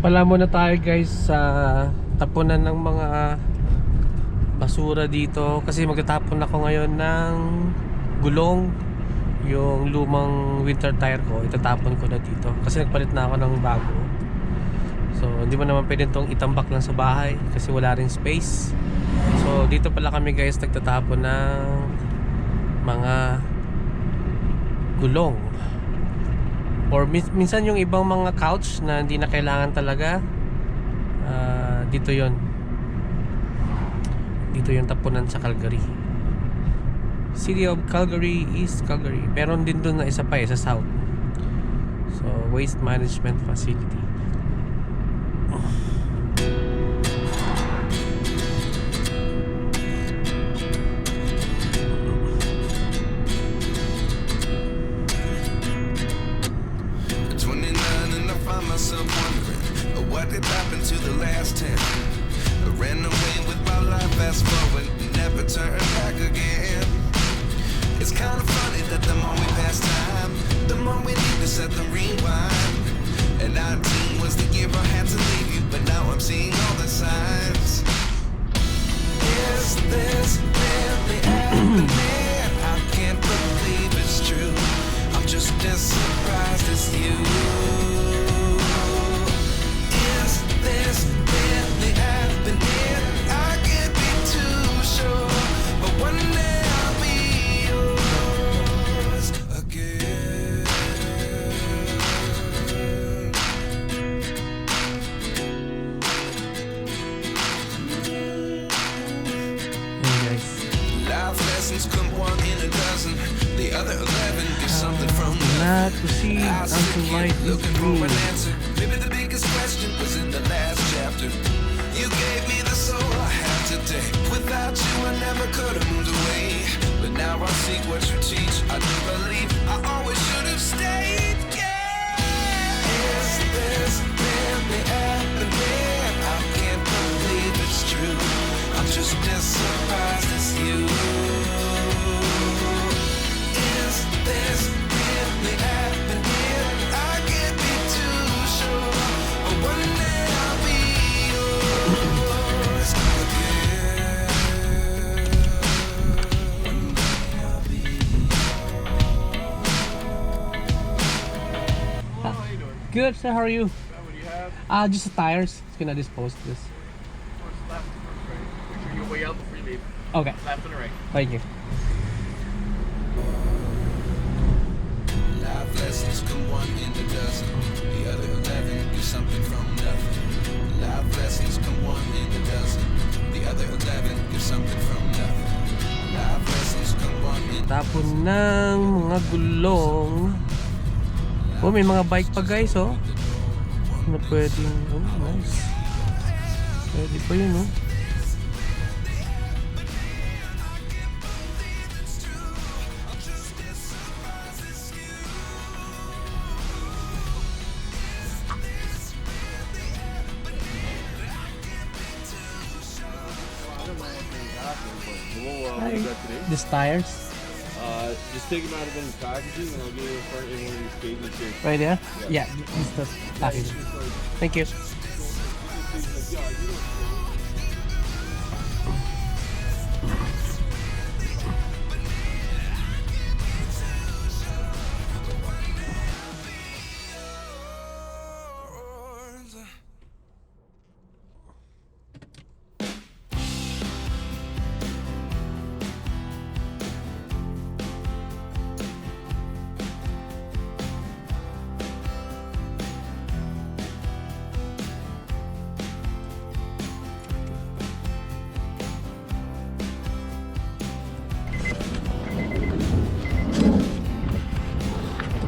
Pala muna tayo guys sa tapunan ng mga basura dito kasi magtatapon ako ngayon ng gulong. Yung lumang winter tire ko itatapon ko na dito kasi nagpalit na ako ng bago. So hindi mo naman pwede itong itambak lang sa bahay kasi wala ring space. So dito pala kami guys nagtatapon ng mga gulong or minsan yung ibang mga couch na hindi na kailangan talaga. Dito yon tapunan sa Calgary, City of Calgary, East Calgary. Meron din doon na isa pa sa South. So waste management facility. What did happen to the last 10? I ran away with my life, fast forward, never turn back again. It's kind of funny that the more we pass time, the more we need to set the rewind. And 19 was the year I had to leave you, but now I'm seeing all the signs. Is this really happening? I can't believe it's true. I'm just as surprised as you. This really happening? I can't be too sure, but one day I'll be yours again. Hey guys, Life lessons come one in a dozen. The other 11 get something from not to see until life is looking for through. an answer. Maybe the biggest question was in the last chapter. You gave me the soul I have today. Without you I never could have moved away. But now I see what you teach. I do believe I always should have stayed. Yeah. Is this really happening? I can't believe it's true. I'm just as surprised as you. Is this really happening? I can't be too sure, but one day I'll be yours again. One day I'll be How you doing? Good, sir. How are you? What do you have? Just the tires. It's gonna dispose this. First left, first right. Make sure you weigh out before you leave. Okay, Left and right. thank you. life lessons come one in a dozen. The other 11 get something from nothing. Life lessons come one in a dozen. The other 11 get something from nothing. Life lessons come one in Tapon ng mga gulong. Oh, may mga bike pa guys, oh. Na pwedeng, oh, nice. Pwede pa yun, oh. We'll do that today. These tires. Just take them out of the packaging and I'll give you a front in one of these cages here. Right there? Yeah, this is the package. Thank you.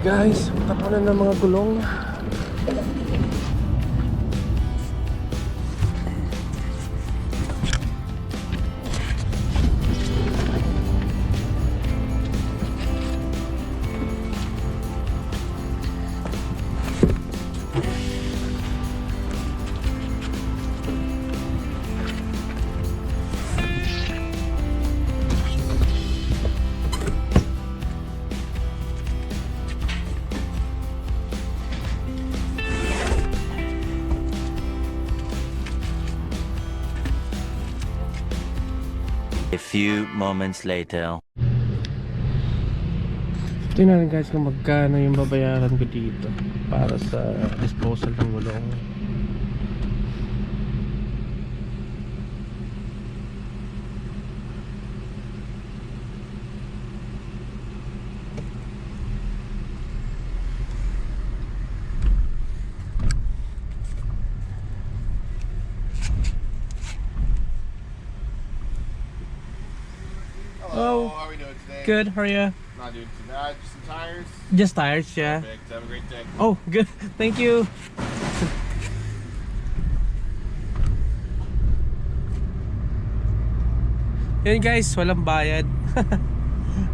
Guys, tapunan ng mga gulong. A few moments later. Tingnan natin guys kung magkano yung babayaran ko dito para sa disposal ng gulong. Hello, Oh. how are we doing today? Good, how are you? Not doing too bad, just some tires. Just tires, yeah. Perfect, have a great day. Oh, good. Thank you. Yun guys, walang bayad.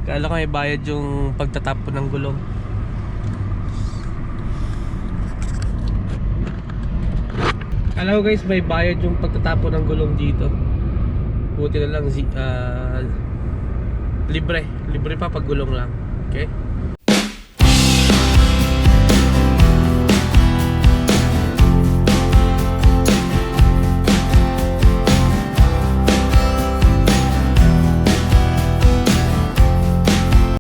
Kala ko may bayad yung pagtatapon ng gulong. Kala ko guys may bayad yung pagtatapon ng gulong dito. Buti na lang libre pa pag gulong lang. Okay?